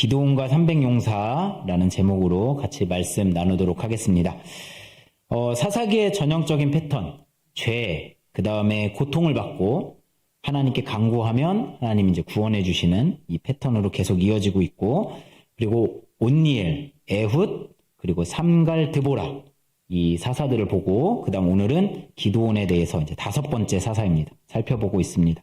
기도원과 삼백용사라는 제목으로 같이 말씀 나누도록 하겠습니다. 사사기의 전형적인 패턴, 죄, 그 다음에 고통을 받고 하나님께 간구하면 하나님이 이제 구원해 주시는 이 패턴으로 계속 이어지고 있고, 그리고 온니엘, 에훗, 그리고 삼갈, 드보라, 이 사사들을 보고, 그 다음 오늘은 기도원에 대해서 이제 5번째 사사입니다. 살펴보고 있습니다.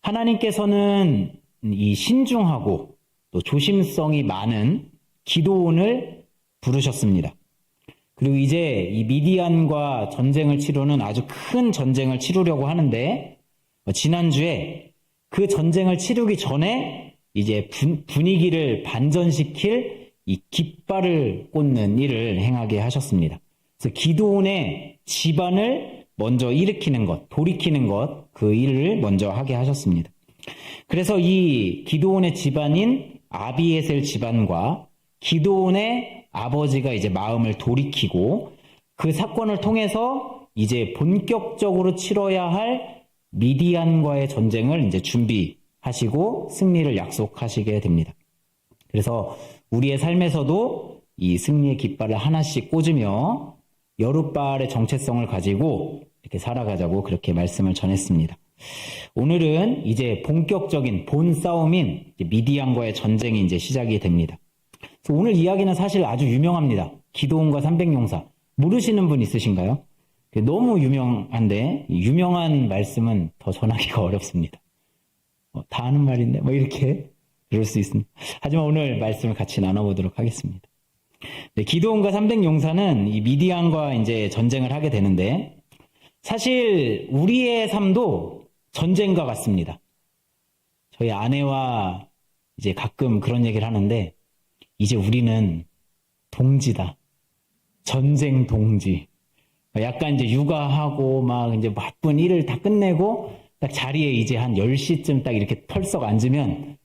하나님께서는 이 신중하고 또 조심성이 많은 기도원을 부르셨습니다. 그리고 이제 이 미디안과 전쟁을 치르는 아주 큰 전쟁을 치르려고 하는데, 지난주에 그 전쟁을 치르기 전에 이제 분위기를 반전시킬 이 깃발을 꽂는 일을 행하게 하셨습니다. 그래서 기도원의 집안을 먼저 일으키는 것, 돌이키는 것, 그 일을 먼저 하게 하셨습니다. 그래서 이 기도원의 집안인 아비에셀 집안과 기도원의 아버지가 이제 마음을 돌이키고, 그 사건을 통해서 이제 본격적으로 치러야 할 미디안과의 전쟁을 이제 준비하시고 승리를 약속하시게 됩니다. 그래서 우리의 삶에서도 이 승리의 깃발을 하나씩 꽂으며 여룻발의 정체성을 가지고 이렇게 살아가자고 그렇게 말씀을 전했습니다. 오늘은 이제 본격적인 본 싸움인 미디안과의 전쟁이 이제 시작이 됩니다. 그래서 오늘 이야기는 사실 아주 유명합니다. 기도원과 삼백용사. 모르시는 분 있으신가요? 너무 유명한데 유명한 말씀은 더 전하기가 어렵습니다. 다 아는 말인데 뭐 이렇게 그럴 수 있습니다. 하지만 오늘 말씀을 같이 나눠보도록 하겠습니다. 네, 기도원과 삼백용사는 이 미디안과 이제 전쟁을 하게 되는데, 사실 우리의 삶도 전쟁과 같습니다. 저희 아내와 이제 가끔 그런 얘기를 하는데, 이제 우리는 동지다. 전쟁 동지. 약간 이제 육아하고 막 이제 바쁜 일을 다 끝내고 딱 자리에 이제 한 10시쯤 딱 이렇게 털썩 앉으면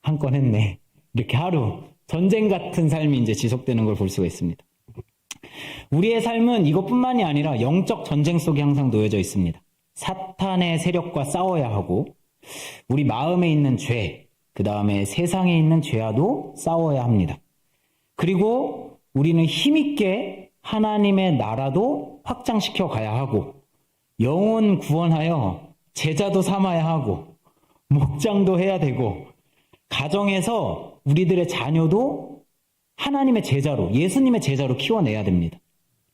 한 건 했네. 이렇게 하루 전쟁 같은 삶이 이제 지속되는 걸 볼 수가 있습니다. 우리의 삶은 이것뿐만이 아니라 영적 전쟁 속에 항상 놓여져 있습니다. 사탄의 세력과 싸워야 하고, 우리 마음에 있는 죄, 그 다음에 세상에 있는 죄와도 싸워야 합니다. 그리고 우리는 힘있게 하나님의 나라도 확장시켜 가야 하고, 영혼 구원하여 제자도 삼아야 하고, 목장도 해야 되고, 가정에서 우리들의 자녀도 하나님의 제자로, 예수님의 제자로 키워내야 됩니다.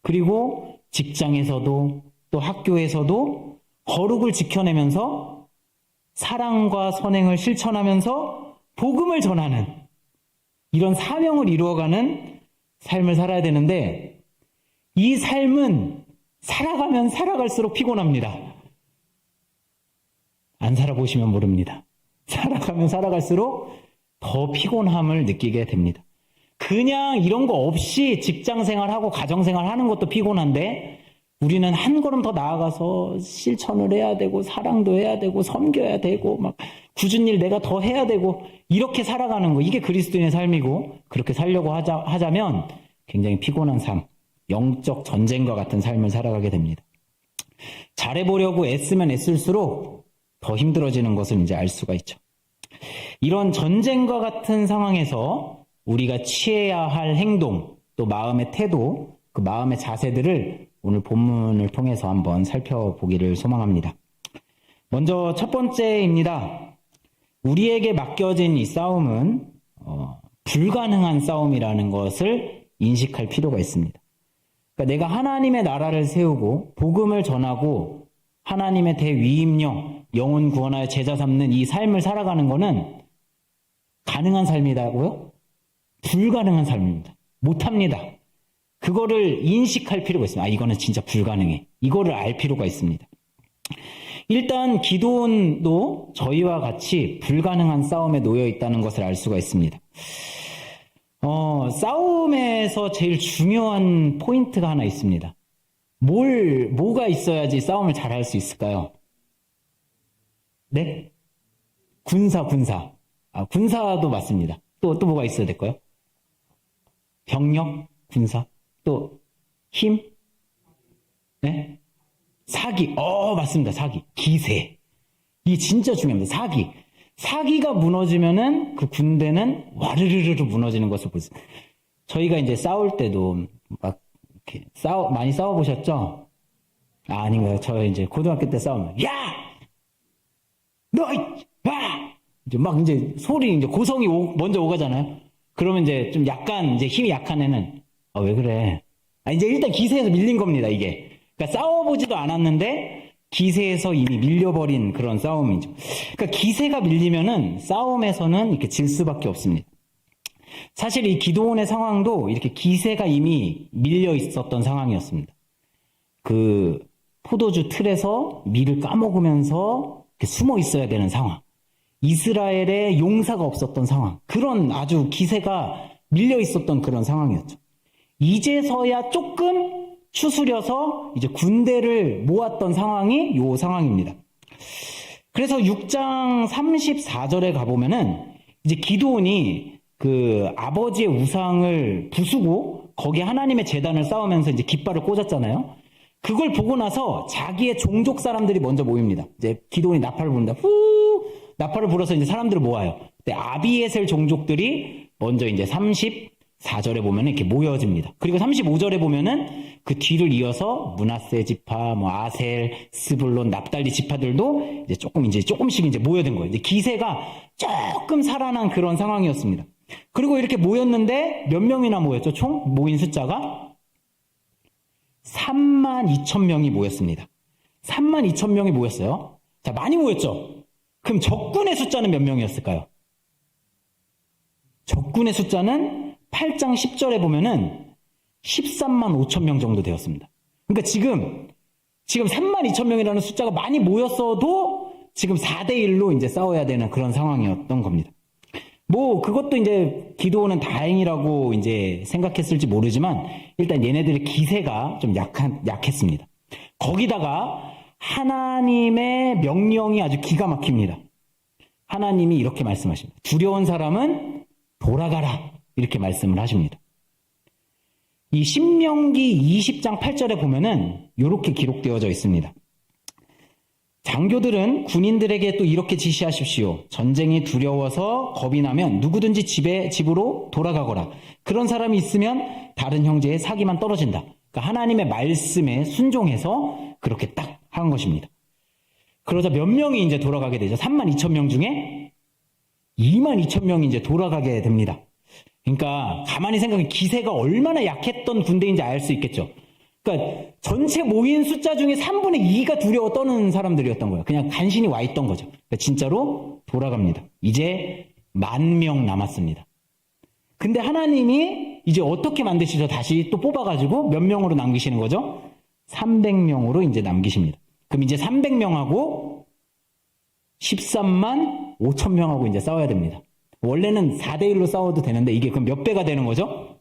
그리고 직장에서도 또 학교에서도 거룩을 지켜내면서 사랑과 선행을 실천하면서 복음을 전하는 이런 사명을 이루어가는 삶을 살아야 되는데, 이 삶은 살아가면 살아갈수록 피곤합니다. 안 살아보시면 모릅니다. 살아가면 살아갈수록 더 피곤함을 느끼게 됩니다. 그냥 이런 거 없이 직장생활하고 가정생활하는 것도 피곤한데, 우리는 한 걸음 더 나아가서 실천을 해야 되고 사랑도 해야 되고 섬겨야 되고 막 굳은 일 내가 더 해야 되고 이렇게 살아가는 거, 이게 그리스도인의 삶이고, 그렇게 살려고 하자면 굉장히 피곤한 삶, 영적 전쟁과 같은 삶을 살아가게 됩니다. 잘해보려고 애쓰면 애쓸수록 더 힘들어지는 것을 이제 알 수가 있죠. 이런 전쟁과 같은 상황에서 우리가 취해야 할 행동, 또 마음의 태도, 그 마음의 자세들을 오늘 본문을 통해서 한번 살펴보기를 소망합니다. 먼저 첫 번째입니다. 우리에게 맡겨진 이 싸움은 불가능한 싸움이라는 것을 인식할 필요가 있습니다. 그러니까 내가 하나님의 나라를 세우고 복음을 전하고 하나님의 대위임령, 영혼 구원하여 제자 삼는 이 삶을 살아가는 것은 가능한 삶이라고요? 불가능한 삶입니다. 못합니다. 그거를 인식할 필요가 있습니다. 이거는 진짜 불가능해. 이거를 알 필요가 있습니다. 일단 기도원도 저희와 같이 불가능한 싸움에 놓여 있다는 것을 알 수가 있습니다. 싸움에서 제일 중요한 포인트가 하나 있습니다. 뭐가 있어야지 싸움을 잘 할 수 있을까요? 네? 군사. 군사도 맞습니다. 또 뭐가 있어야 될까요? 병력, 군사, 또 힘? 네? 사기. 맞습니다. 사기. 기세. 이게 진짜 중요합니다. 사기가 무너지면은 그 군대는 와르르르 무너지는 것을 보세요. 저희가 이제 싸울 때도 막 이렇게 많이 싸워보셨죠? 아닌가요? 저 이제 고등학교 때 싸우면, 야! 너! 야! 이제 막 이제 소리, 이제 고성이 먼저 오가잖아요? 그러면 이제 좀 약간 이제 힘이 약한 애는, 왜 그래? 이제 일단 기세에서 밀린 겁니다, 이게. 그러니까 싸워보지도 않았는데, 기세에서 이미 밀려버린 그런 싸움이죠. 그러니까 기세가 밀리면은 싸움에서는 이렇게 질 수밖에 없습니다. 사실 이 기드온의 상황도 이렇게 기세가 이미 밀려 있었던 상황이었습니다. 그 포도주 틀에서 밀을 까먹으면서 숨어 있어야 되는 상황. 이스라엘에 용사가 없었던 상황. 그런 아주 기세가 밀려 있었던 그런 상황이었죠. 이제서야 조금 추스려서 이제 군대를 모았던 상황이 요 상황입니다. 그래서 6장 34절에 가보면은 이제 기드온이 그 아버지의 우상을 부수고 거기에 하나님의 제단을 쌓으면서 이제 깃발을 꽂았잖아요. 그걸 보고 나서 자기의 종족 사람들이 먼저 모입니다. 이제 기드온이 나팔을 부른다. 나팔을 불어서 이제 사람들을 모아요. 근데 아비에셀 종족들이 먼저 이제 34절에 보면 이렇게 모여집니다. 그리고 35절에 보면은 그 뒤를 이어서 므낫세 지파, 아셀, 스불론, 납달리 지파들도 이제 조금씩 이제 모여든 거예요. 이제 기세가 조금 살아난 그런 상황이었습니다. 그리고 이렇게 모였는데 몇 명이나 모였죠? 총 모인 숫자가 32,000명이 모였습니다. 32,000명이 모였어요. 자, 많이 모였죠? 그럼 적군의 숫자는 몇 명이었을까요? 적군의 숫자는 8장 10절에 보면은 13만 5천 명 정도 되었습니다. 그러니까 지금 32,000명이라는 숫자가 많이 모였어도 지금 4대1로 이제 싸워야 되는 그런 상황이었던 겁니다. 그것도 이제 기드온은 다행이라고 이제 생각했을지 모르지만 일단 얘네들의 기세가 좀 약했습니다. 거기다가 하나님의 명령이 아주 기가 막힙니다. 하나님이 이렇게 말씀하십니다. 두려운 사람은 돌아가라. 이렇게 말씀을 하십니다. 이 신명기 20장 8절에 보면은 이렇게 기록되어져 있습니다. 장교들은 군인들에게 또 이렇게 지시하십시오. 전쟁이 두려워서 겁이 나면 누구든지 집으로 돌아가거라. 그런 사람이 있으면 다른 형제의 사기만 떨어진다. 그러니까 하나님의 말씀에 순종해서 그렇게 딱 한 것입니다. 그러자 몇 명이 이제 돌아가게 되죠. 32,000명 중에 22,000명이 이제 돌아가게 됩니다. 그러니까 가만히 생각해 기세가 얼마나 약했던 군대인지 알 수 있겠죠. 그러니까 전체 모인 숫자 중에 3분의 2가 두려워 떠는 사람들이었던 거예요. 그냥 간신히 와 있던 거죠. 그러니까 진짜로 돌아갑니다. 이제 10,000명 남았습니다. 근데 하나님이 이제 어떻게 만드시죠? 다시 또 뽑아가지고 몇 명으로 남기시는 거죠? 300명으로 이제 남기십니다. 그럼 이제 300명하고 13만 5천 명하고 이제 싸워야 됩니다. 원래는 4대1로 싸워도 되는데 이게 그럼 몇 배가 되는 거죠?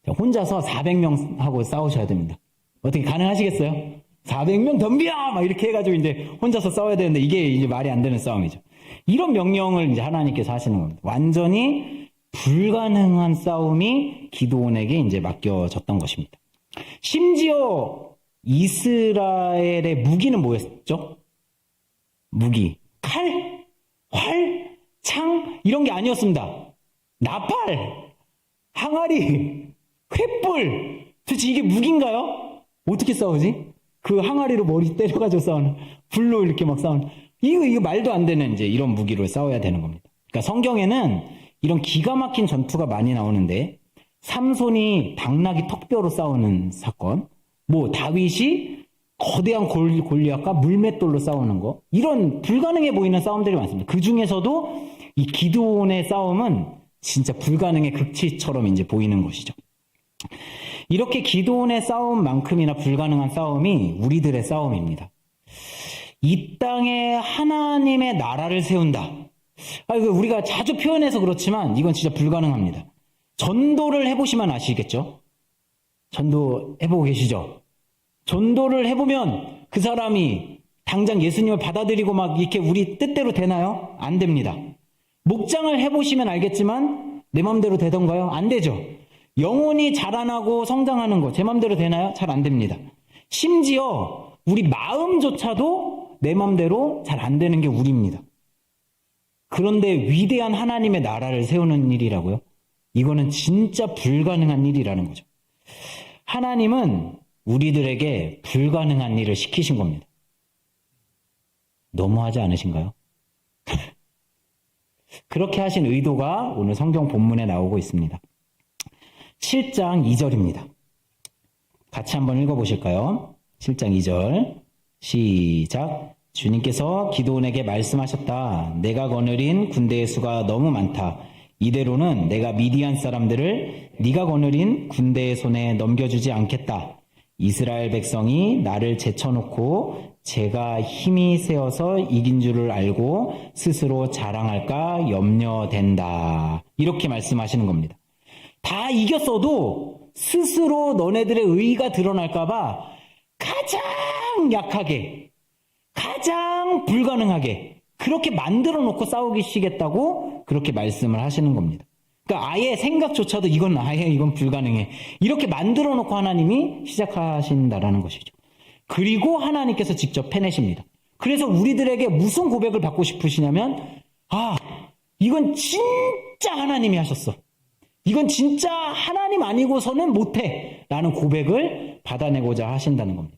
혼자서 400명하고 싸우셔야 됩니다. 어떻게 가능하시겠어요? 400명 덤벼! 막 이렇게 해가지고 이제 혼자서 싸워야 되는데 이게 이제 말이 안 되는 싸움이죠. 이런 명령을 이제 하나님께서 하시는 겁니다. 완전히 불가능한 싸움이 기드온에게 이제 맡겨졌던 것입니다. 심지어 이스라엘의 무기는 뭐였죠? 무기. 칼, 활, 창 이런 게 아니었습니다. 나팔, 항아리, 횃불. 도대체 이게 무기인가요? 어떻게 싸우지? 그 항아리로 머리 때려가지고 싸우는, 불로 이렇게 막 싸우는. 이거 말도 안 되는 이제 이런 무기로 싸워야 되는 겁니다. 그러니까 성경에는 이런 기가 막힌 전투가 많이 나오는데 삼손이 당나귀 턱뼈로 싸우는 사건, 다윗이 거대한 골리앗과 물맷돌로 싸우는 거, 이런 불가능해 보이는 싸움들이 많습니다. 그 중에서도 이 기드온의 싸움은 진짜 불가능의 극치처럼 이제 보이는 것이죠. 이렇게 기드온의 싸움만큼이나 불가능한 싸움이 우리들의 싸움입니다. 이 땅에 하나님의 나라를 세운다. 우리가 자주 표현해서 그렇지만 이건 진짜 불가능합니다. 전도를 해보시면 아시겠죠? 전도 해보고 계시죠? 전도를 해보면 그 사람이 당장 예수님을 받아들이고 막 이렇게 우리 뜻대로 되나요? 안 됩니다. 목장을 해보시면 알겠지만 내 맘대로 되던가요? 안 되죠. 영혼이 자라나고 성장하는 거 제 맘대로 되나요? 잘 안 됩니다. 심지어 우리 마음조차도 내 맘대로 잘 안 되는 게 우리입니다. 그런데 위대한 하나님의 나라를 세우는 일이라고요? 이거는 진짜 불가능한 일이라는 거죠. 하나님은 우리들에게 불가능한 일을 시키신 겁니다. 너무하지 않으신가요? 그렇게 하신 의도가 오늘 성경 본문에 나오고 있습니다. 7장 2절입니다. 같이 한번 읽어보실까요? 7장 2절 시작. 주님께서 기드온에게 말씀하셨다. 내가 거느린 군대의 수가 너무 많다. 이대로는 내가 미디안 사람들을 네가 거느린 군대의 손에 넘겨주지 않겠다. 이스라엘 백성이 나를 제쳐놓고 제가 힘이 세어서 이긴 줄을 알고 스스로 자랑할까 염려된다. 이렇게 말씀하시는 겁니다. 다 이겼어도 스스로 너네들의 의의가 드러날까봐 가장 약하게, 가장 불가능하게 그렇게 만들어 놓고 싸우시겠다고 그렇게 말씀을 하시는 겁니다. 그러니까 아예 생각조차도 이건 불가능해. 이렇게 만들어 놓고 하나님이 시작하신다라는 것이죠. 그리고 하나님께서 직접 해내십니다. 그래서 우리들에게 무슨 고백을 받고 싶으시냐면, 이건 진짜 하나님이 하셨어. 이건 진짜 하나님 아니고서는 못해. 라는 고백을 받아내고자 하신다는 겁니다.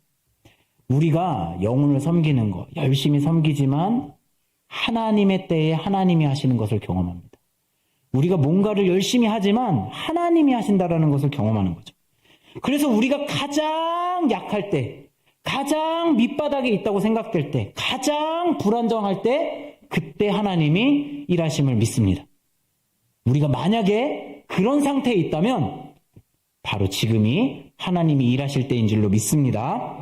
우리가 영혼을 섬기는 거, 열심히 섬기지만 하나님의 때에 하나님이 하시는 것을 경험합니다. 우리가 뭔가를 열심히 하지만 하나님이 하신다라는 것을 경험하는 거죠. 그래서 우리가 가장 약할 때, 가장 밑바닥에 있다고 생각될 때, 가장 불안정할 때, 그때 하나님이 일하심을 믿습니다. 우리가 만약에 그런 상태에 있다면 바로 지금이 하나님이 일하실 때인 줄로 믿습니다.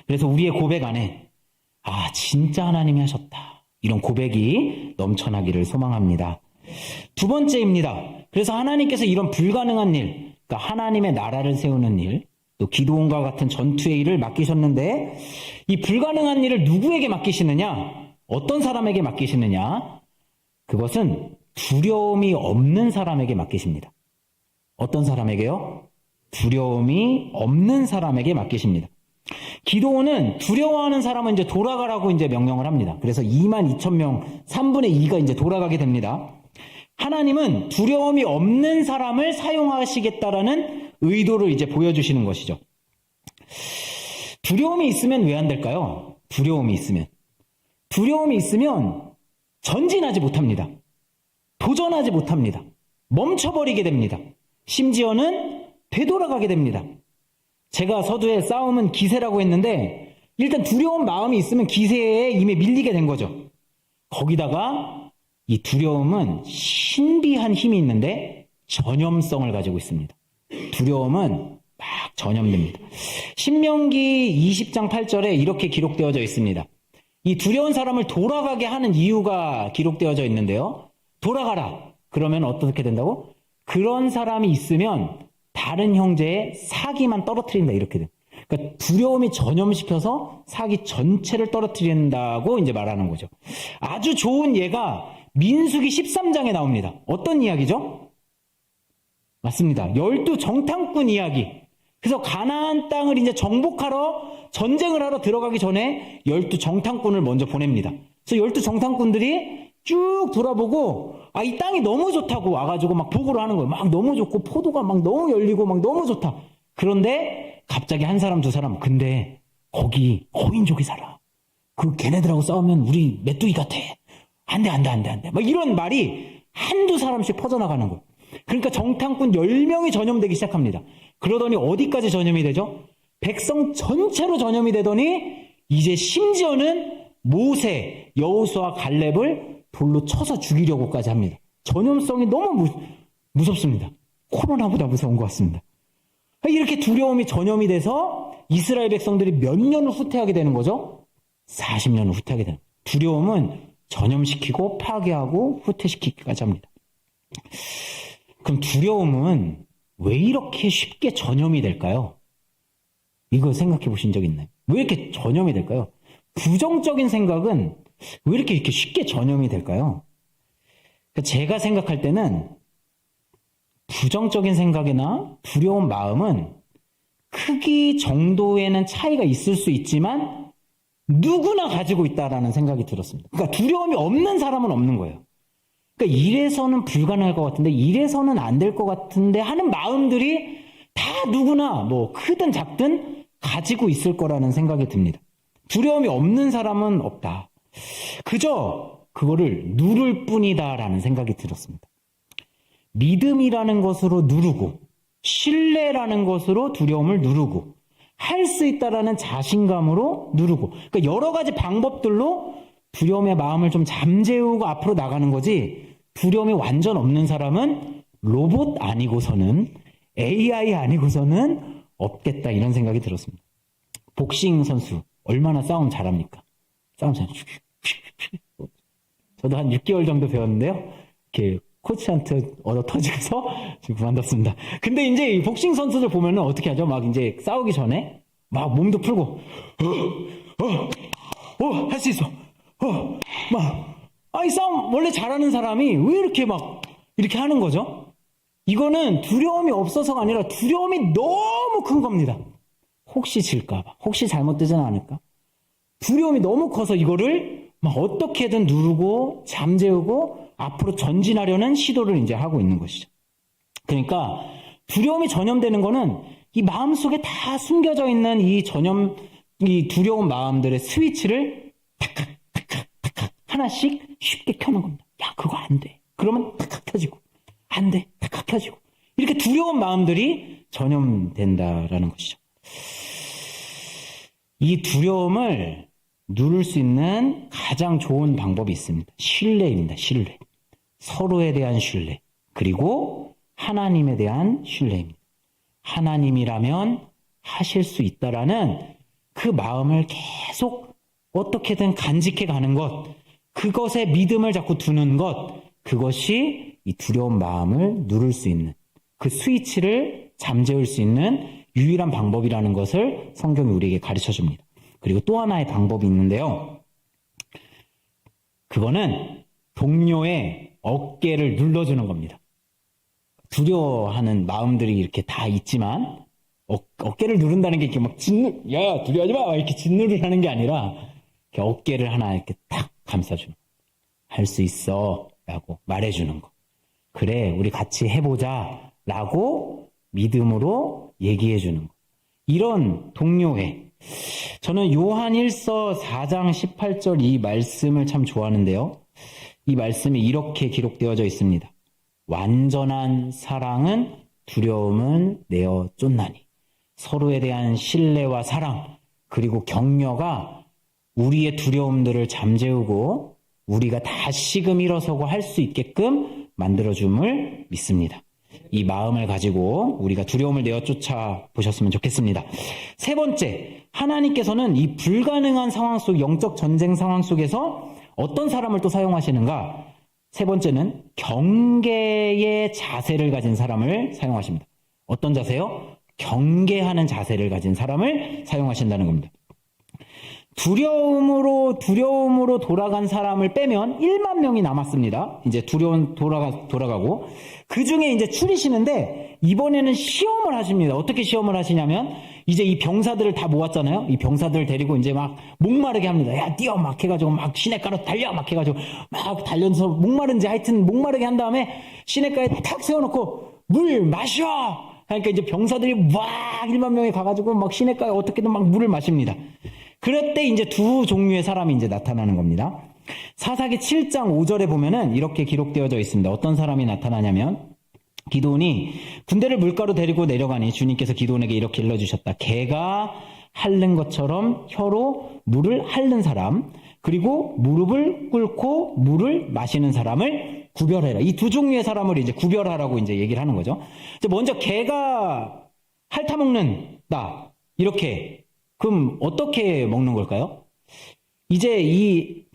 그래서 우리의 고백 안에 진짜 하나님이 하셨다. 이런 고백이 넘쳐나기를 소망합니다. 두 번째입니다. 그래서 하나님께서 이런 불가능한 일, 그러니까 하나님의 나라를 세우는 일, 또 기드온과 같은 전투의 일을 맡기셨는데 이 불가능한 일을 누구에게 맡기시느냐? 어떤 사람에게 맡기시느냐? 그것은 두려움이 없는 사람에게 맡기십니다. 어떤 사람에게요? 두려움이 없는 사람에게 맡기십니다. 기드온은 두려워하는 사람은 이제 돌아가라고 이제 명령을 합니다. 그래서 22,000명, 3분의 2가 이제 돌아가게 됩니다. 하나님은 두려움이 없는 사람을 사용하시겠다라는 의도를 이제 보여주시는 것이죠. 두려움이 있으면 왜 안 될까요? 두려움이 있으면 전진하지 못합니다. 도전하지 못합니다. 멈춰버리게 됩니다. 심지어는 되돌아가게 됩니다. 제가 서두에 싸움은 기세라고 했는데 일단 두려운 마음이 있으면 기세에 이미 밀리게 된 거죠. 거기다가 이 두려움은 신비한 힘이 있는데 전염성을 가지고 있습니다. 두려움은 막 전염됩니다. 신명기 20장 8절에 이렇게 기록되어져 있습니다. 이 두려운 사람을 돌아가게 하는 이유가 기록되어져 있는데요. 돌아가라. 그러면 어떻게 된다고? 그런 사람이 있으면 다른 형제의 사기만 떨어뜨린다. 이렇게 돼. 그러니까 두려움이 전염시켜서 사기 전체를 떨어뜨린다고 이제 말하는 거죠. 아주 좋은 예가 민수기 13장에 나옵니다. 어떤 이야기죠? 맞습니다. 12정탐꾼 이야기. 그래서 가나안 땅을 이제 정복하러 전쟁을 하러 들어가기 전에 12정탐꾼을 먼저 보냅니다. 그래서 12정탐꾼들이 쭉 돌아보고 이 땅이 너무 좋다고 와가지고 막 보고를 하는 거예요. 막 너무 좋고 포도가 막 너무 열리고 막 너무 좋다. 그런데 갑자기 한 사람 두 사람 근데 거기 거인족이 살아. 걔네들하고 싸우면 우리 메뚜기 같아. 안 돼. 막 이런 말이 한두 사람씩 퍼져나가는 거예요. 그러니까 정탐꾼 10명이 전염되기 시작합니다. 그러더니 어디까지 전염이 되죠? 백성 전체로 전염이 되더니 이제 심지어는 모세, 여호수아, 갈렙을 돌로 쳐서 죽이려고까지 합니다. 전염성이 너무 무섭습니다. 코로나보다 무서운 것 같습니다. 이렇게 두려움이 전염이 돼서 이스라엘 백성들이 몇 년을 후퇴하게 되는 거죠? 40년을 후퇴하게 되는 거예요. 두려움은 전염시키고 파괴하고 후퇴시키기까지 합니다. 그럼 두려움은 왜 이렇게 쉽게 전염이 될까요? 이거 생각해 보신 적 있나요? 왜 이렇게 전염이 될까요? 부정적인 생각은 왜 이렇게 쉽게 전염이 될까요? 제가 생각할 때는 부정적인 생각이나 두려운 마음은 크기 정도에는 차이가 있을 수 있지만 누구나 가지고 있다라는 생각이 들었습니다. 그러니까 두려움이 없는 사람은 없는 거예요. 그러니까 이래서는 불가능할 것 같은데, 이래서는 안 될 것 같은데 하는 마음들이 다 누구나 뭐 크든 작든 가지고 있을 거라는 생각이 듭니다. 두려움이 없는 사람은 없다. 그저 그거를 누를 뿐이다라는 생각이 들었습니다. 믿음이라는 것으로 누르고, 신뢰라는 것으로 두려움을 누르고, 할 수 있다라는 자신감으로 누르고, 그러니까 여러 가지 방법들로 두려움의 마음을 좀 잠재우고 앞으로 나가는 거지, 두려움이 완전 없는 사람은 로봇 아니고서는, AI 아니고서는 없겠다, 이런 생각이 들었습니다. 복싱 선수 얼마나 싸움 잘합니까? 싸움 잘. 저도 한 6개월 정도 배웠는데요. 이렇게 코치한테 얻어 터지면서 지금 그만뒀습니다. 근데 이제 이 복싱 선수들 보면은 어떻게 하죠? 막 이제 싸우기 전에 막 몸도 풀고, 할 수 있어. 이 싸움 원래 잘하는 사람이 왜 이렇게 막 이렇게 하는 거죠? 이거는 두려움이 없어서가 아니라 두려움이 너무 큰 겁니다. 혹시 질까봐, 혹시 잘못되진 않을까? 두려움이 너무 커서 이거를 막 어떻게든 누르고 잠재우고 앞으로 전진하려는 시도를 이제 하고 있는 것이죠. 그러니까 두려움이 전염되는 거는 이 마음속에 다 숨겨져 있는 이 두려운 마음들의 스위치를 탁탁 하나씩 쉽게 켜는 겁니다. 야, 그거 안 돼. 그러면 탁탁 켜지고, 안 돼. 탁탁 켜지고. 이렇게 두려운 마음들이 전염된다라는 것이죠. 이 두려움을 누를 수 있는 가장 좋은 방법이 있습니다. 신뢰입니다. 신뢰. 서로에 대한 신뢰. 그리고 하나님에 대한 신뢰입니다. 하나님이라면 하실 수 있다라는 그 마음을 계속 어떻게든 간직해 가는 것, 그것에 믿음을 자꾸 두는 것, 그것이 이 두려운 마음을 누를 수 있는, 그 스위치를 잠재울 수 있는 유일한 방법이라는 것을 성경이 우리에게 가르쳐 줍니다. 그리고 또 하나의 방법이 있는데요. 그거는 동료의 어깨를 눌러주는 겁니다. 두려워하는 마음들이 이렇게 다 있지만 어깨를 누른다는 게 이렇게 막 야, 두려워하지 마! 이렇게 짓누르를 하는 게 아니라 이렇게 어깨를 하나 이렇게 탁 감싸주는 거. 할 수 있어 라고 말해주는 거. 그래, 우리 같이 해보자 라고 믿음으로 얘기해주는 거. 이런 동료회. 저는 요한 1서 4장 18절 이 말씀을 참 좋아하는데요. 이 말씀이 이렇게 기록되어져 있습니다. 완전한 사랑은 두려움을 내어 쫓나니. 서로에 대한 신뢰와 사랑, 그리고 격려가 우리의 두려움들을 잠재우고 우리가 다시금 일어서고 할 수 있게끔 만들어줌을 믿습니다. 이 마음을 가지고 우리가 두려움을 내어 쫓아 보셨으면 좋겠습니다. 세 번째, 하나님께서는 이 불가능한 상황 속, 영적 전쟁 상황 속에서 어떤 사람을 또 사용하시는가? 세 번째는 경계의 자세를 가진 사람을 사용하십니다. 어떤 자세요? 경계하는 자세를 가진 사람을 사용하신다는 겁니다. 두려움으로 돌아간 사람을 빼면 1만 명이 남았습니다. 이제 두려움 돌아가고. 그 중에 이제 추리시는데, 이번에는 시험을 하십니다. 어떻게 시험을 하시냐면, 이제 이 병사들을 다 모았잖아요. 이 병사들을 데리고 이제 막 목마르게 합니다. 야, 뛰어! 막 해가지고 막 시냇가로 달려! 막 해가지고 막 달려서 목마른지 하여튼 목마르게 한 다음에 시냇가에 탁 세워놓고 물 마셔! 그러니까 이제 병사들이 막 1만 명이 가가지고 막 시냇가에 어떻게든 막 물을 마십니다. 그럴 때 이제 두 종류의 사람이 이제 나타나는 겁니다. 사사기 7장 5절에 보면은 이렇게 기록되어져 있습니다. 어떤 사람이 나타나냐면, 기드온이 군대를 물가로 데리고 내려가니 주님께서 기드온에게 이렇게 일러주셨다. 개가 핥는 것처럼 혀로 물을 핥는 사람, 그리고 무릎을 꿇고 물을 마시는 사람을 구별해라. 이 두 종류의 사람을 이제 구별하라고 이제 얘기를 하는 거죠. 먼저 개가 핥아먹는다. 이렇게. 그럼 어떻게 먹는 걸까요? 이제 이렇게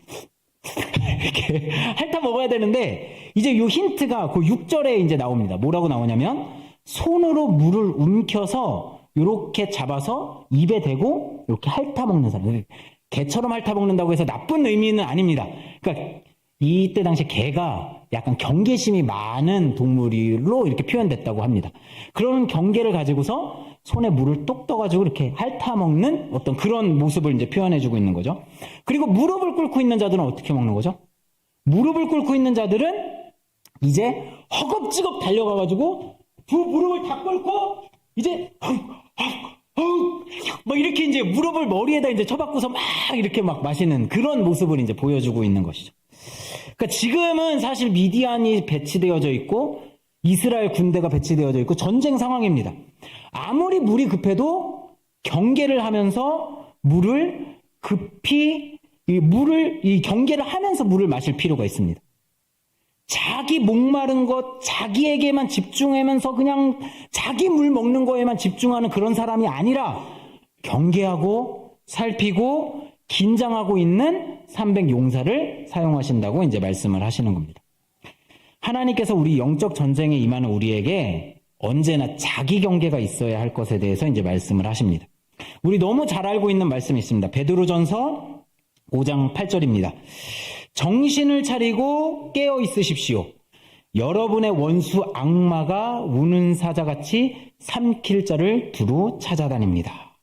핥아 먹어야 되는데, 이제 요 힌트가 그 6절에 이제 나옵니다. 뭐라고 나오냐면, 손으로 물을 움켜서 요렇게 잡아서 입에 대고 이렇게 핥아 먹는 사람. 개처럼 핥아 먹는다고 해서 나쁜 의미는 아닙니다. 그러니까 이때 당시 개가 약간 경계심이 많은 동물로 이렇게 표현됐다고 합니다. 그런 경계를 가지고서 손에 물을 똑 떠가지고 이렇게 핥아먹는 어떤 그런 모습을 이제 표현해주고 있는 거죠. 그리고 무릎을 꿇고 있는 자들은 어떻게 먹는 거죠? 무릎을 꿇고 있는 자들은 이제 허겁지겁 달려가가지고 두 무릎을 다 꿇고 이제 막 이렇게 이제 무릎을 머리에다 이제 쳐박고서 막 이렇게 막 마시는 그런 모습을 이제 보여주고 있는 것이죠. 그러니까 지금은 사실 미디안이 배치되어져 있고 이스라엘 군대가 배치되어져 있고 전쟁 상황입니다. 아무리 물이 급해도 경계를 하면서 물을 급히 이 경계를 하면서 물을 마실 필요가 있습니다. 자기 목마른 것, 자기에게만 집중하면서 그냥 자기 물 먹는 거에만 집중하는 그런 사람이 아니라 경계하고 살피고 긴장하고 있는 300용사를 사용하신다고 이제 말씀을 하시는 겁니다. 하나님께서 우리 영적 전쟁에 임하는 우리에게 언제나 자기 경계가 있어야 할 것에 대해서 이제 말씀을 하십니다. 우리 너무 잘 알고 있는 말씀이 있습니다. 베드로전서 5장 8절입니다. 정신을 차리고 깨어 있으십시오. 여러분의 원수 악마가 우는 사자같이 삼킬 자를 두루 찾아다닙니다.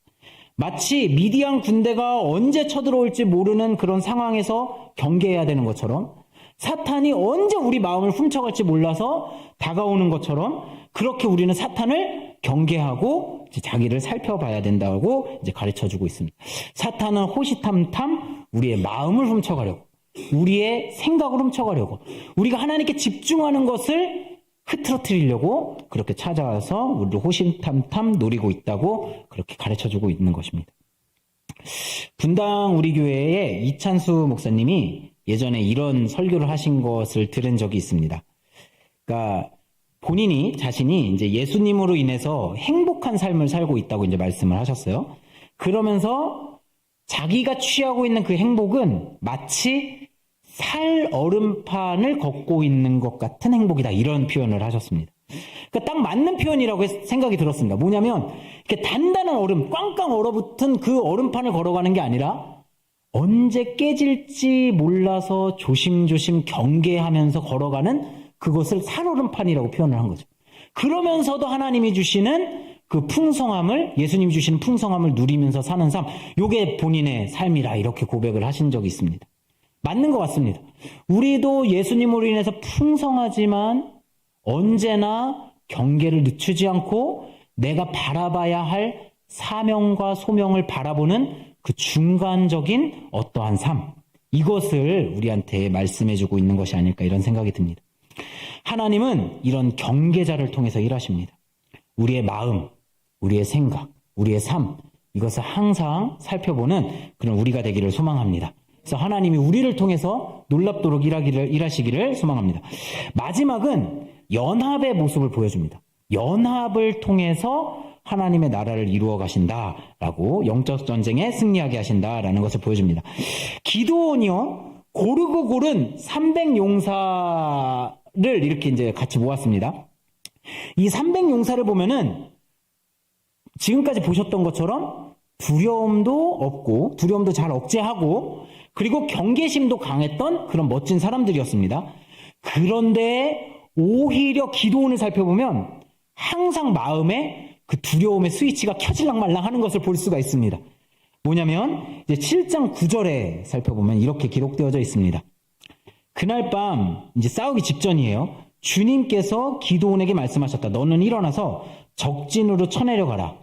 마치 미디안 군대가 언제 쳐들어올지 모르는 그런 상황에서 경계해야 되는 것처럼 사탄이 언제 우리 마음을 훔쳐갈지 몰라서 다가오는 것처럼 그렇게 우리는 사탄을 경계하고 자기를 살펴봐야 된다고 이제 가르쳐주고 있습니다. 사탄은 호시탐탐 우리의 마음을 훔쳐가려고, 우리의 생각을 훔쳐가려고, 우리가 하나님께 집중하는 것을 흐트러뜨리려고 그렇게 찾아와서 우리를 호시탐탐 노리고 있다고 그렇게 가르쳐주고 있는 것입니다. 분당 우리 교회의 이찬수 목사님이 예전에 이런 설교를 하신 것을 들은 적이 있습니다. 그러니까 본인이 자신이 이제 예수님으로 인해서 행복한 삶을 살고 있다고 이제 말씀을 하셨어요. 그러면서 자기가 취하고 있는 그 행복은 마치 살 얼음판을 걷고 있는 것 같은 행복이다, 이런 표현을 하셨습니다. 그러니까 딱 맞는 표현이라고 생각이 들었습니다. 뭐냐면 이렇게 단단한 얼음, 꽝꽝 얼어붙은 그 얼음판을 걸어가는 게 아니라 언제 깨질지 몰라서 조심조심 경계하면서 걸어가는 그것을 살얼음판이라고 표현을 한 거죠. 그러면서도 하나님이 주시는 그 풍성함을, 예수님이 주시는 풍성함을 누리면서 사는 삶, 요게 본인의 삶이라 이렇게 고백을 하신 적이 있습니다. 맞는 것 같습니다. 우리도 예수님으로 인해서 풍성하지만 언제나 경계를 늦추지 않고 내가 바라봐야 할 사명과 소명을 바라보는 그 중간적인 어떠한 삶, 이것을 우리한테 말씀해주고 있는 것이 아닐까, 이런 생각이 듭니다. 하나님은 이런 경계자를 통해서 일하십니다. 우리의 마음, 우리의 생각, 우리의 삶, 이것을 항상 살펴보는 그런 우리가 되기를 소망합니다. 그래서 하나님이 우리를 통해서 놀랍도록 일하시기를 소망합니다. 마지막은 연합의 모습을 보여줍니다. 연합을 통해서 하나님의 나라를 이루어 가신다라고, 영적 전쟁에 승리하게 하신다라는 것을 보여줍니다. 기드온이요, 고르고 고른 300용사를 이렇게 이제 같이 모았습니다. 이 300용사를 보면은 지금까지 보셨던 것처럼 두려움도 없고, 두려움도 잘 억제하고, 그리고 경계심도 강했던 그런 멋진 사람들이었습니다. 그런데 오히려 기드온을 살펴보면 항상 마음에 그 두려움의 스위치가 켜질랑말랑 하는 것을 볼 수가 있습니다. 뭐냐면 이제 7장 9절에 살펴보면 이렇게 기록되어져 있습니다. 그날 밤 이제 싸우기 직전이에요. 주님께서 기드온에게 말씀하셨다. 너는 일어나서 적진으로 쳐내려가라.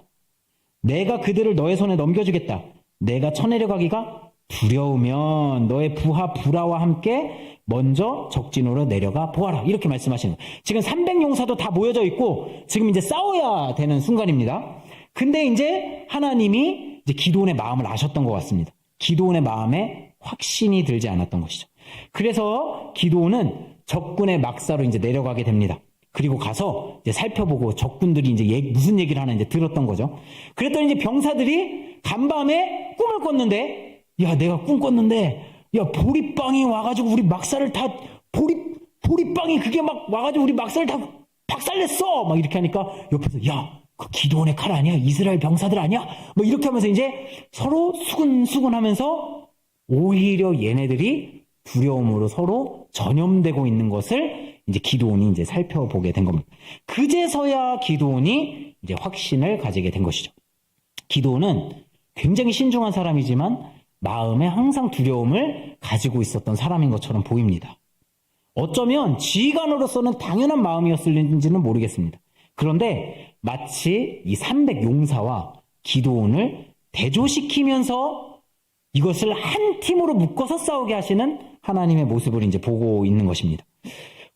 내가 그들을 너의 손에 넘겨주겠다. 내가 쳐내려가기가 두려우면 너의 부하 부라와 함께 먼저 적진으로 내려가 보아라. 이렇게 말씀하시는 거예요. 지금 300용사도 다 모여져 있고 지금 이제 싸워야 되는 순간입니다. 근데 이제 하나님이 이제 기드온의 마음을 아셨던 것 같습니다. 기드온의 마음에 확신이 들지 않았던 것이죠. 그래서 기드온은 적군의 막사로 이제 내려가게 됩니다. 그리고 가서 이제 살펴보고 적군들이 이제 무슨 얘기를 하나 이제 들었던 거죠. 그랬더니 이제 병사들이 간밤에 꿈을 꿨는데, 야, 내가 꿈 꿨는데, 야, 보리빵이 와가지고 우리 막사를 다, 보리빵이 그게 막 와가지고 우리 막사를 다 박살냈어! 막 이렇게 하니까 옆에서, 야, 그 기드온의 칼 아니야? 이스라엘 병사들 아니야? 뭐 이렇게 하면서 이제 서로 수근수근 하면서 오히려 얘네들이 두려움으로 서로 전염되고 있는 것을 이제 기드온이 이제 살펴보게 된 겁니다. 그제서야 기드온이 이제 확신을 가지게 된 것이죠. 기드온은 굉장히 신중한 사람이지만 마음에 항상 두려움을 가지고 있었던 사람인 것처럼 보입니다. 어쩌면 지휘관으로서는 당연한 마음이었을지는 모르겠습니다. 그런데 마치 이 300용사와 기드온을 대조시키면서 이것을 한 팀으로 묶어서 싸우게 하시는 하나님의 모습을 이제 보고 있는 것입니다.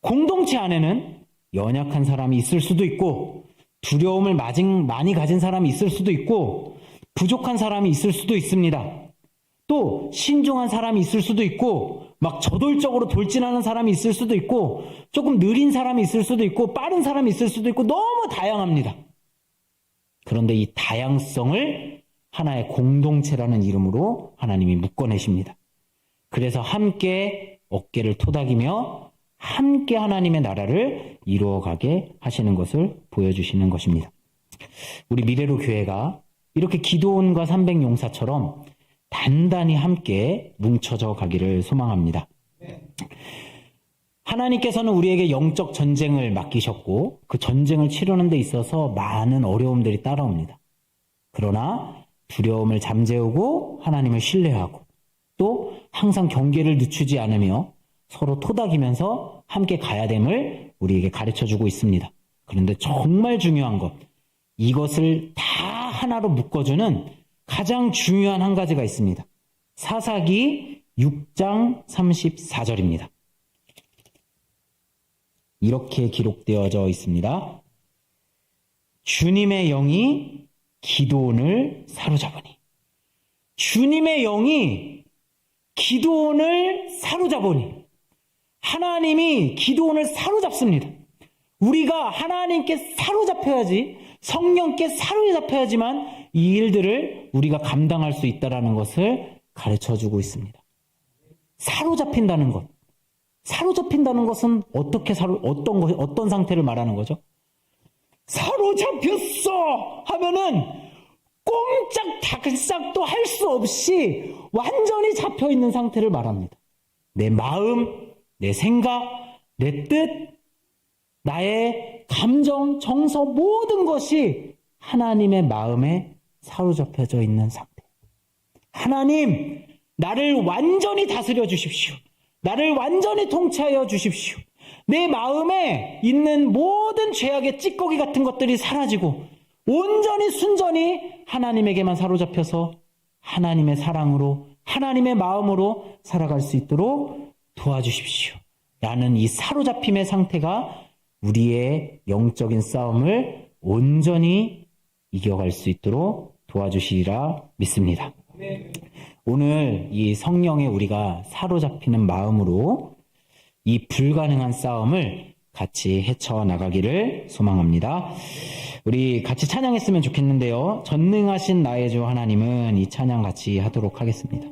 공동체 안에는 연약한 사람이 있을 수도 있고, 두려움을 많이 가진 사람이 있을 수도 있고, 부족한 사람이 있을 수도 있습니다. 또 신중한 사람이 있을 수도 있고, 막 저돌적으로 돌진하는 사람이 있을 수도 있고, 조금 느린 사람이 있을 수도 있고, 빠른 사람이 있을 수도 있고, 너무 다양합니다. 그런데 이 다양성을 하나의 공동체라는 이름으로 하나님이 묶어내십니다. 그래서 함께 어깨를 토닥이며 함께 하나님의 나라를 이루어가게 하시는 것을 보여주시는 것입니다. 우리 미래로 교회가 이렇게 기드온과 300용사처럼 단단히 함께 뭉쳐져 가기를 소망합니다. 하나님께서는 우리에게 영적 전쟁을 맡기셨고 그 전쟁을 치르는 데 있어서 많은 어려움들이 따라옵니다. 그러나 두려움을 잠재우고 하나님을 신뢰하고 또 항상 경계를 늦추지 않으며 서로 토닥이면서 함께 가야 됨을 우리에게 가르쳐주고 있습니다. 그런데 정말 중요한 것, 이것을 다 하나로 묶어주는 가장 중요한 한 가지가 있습니다. 사사기 6장 34절입니다. 이렇게 기록되어져 있습니다. 주님의 영이 기드온을 사로잡으니. 주님의 영이 기드온을 사로잡으니. 하나님이 기드온을 사로잡습니다. 우리가 하나님께 사로잡혀야지, 성령께 사로잡혀야지만 이 일들을 우리가 감당할 수 있다는 것을 가르쳐주고 있습니다. 사로잡힌다는 것. 사로잡힌다는 것은 어떤 상태를 말하는 거죠? 사로잡혔어! 하면은 꼼짝달싹도 할 수 없이 완전히 잡혀있는 상태를 말합니다. 내 마음, 내 생각, 내 뜻, 나의 감정, 정서 모든 것이 하나님의 마음에 사로잡혀져 있는 상태. 하나님, 나를 완전히 다스려 주십시오. 나를 완전히 통치하여 주십시오. 내 마음에 있는 모든 죄악의 찌꺼기 같은 것들이 사라지고 온전히 순전히 하나님에게만 사로잡혀서 하나님의 사랑으로, 하나님의 마음으로 살아갈 수 있도록 도와주십시오. 라는 이 사로잡힘의 상태가 우리의 영적인 싸움을 온전히 이겨갈 수 있도록 도와주시리라 믿습니다. 오늘 이 성령에 우리가 사로잡히는 마음으로 이 불가능한 싸움을 같이 헤쳐나가기를 소망합니다. 우리 같이 찬양했으면 좋겠는데요. 전능하신 나의 주 하나님은 이 찬양 같이 하도록 하겠습니다.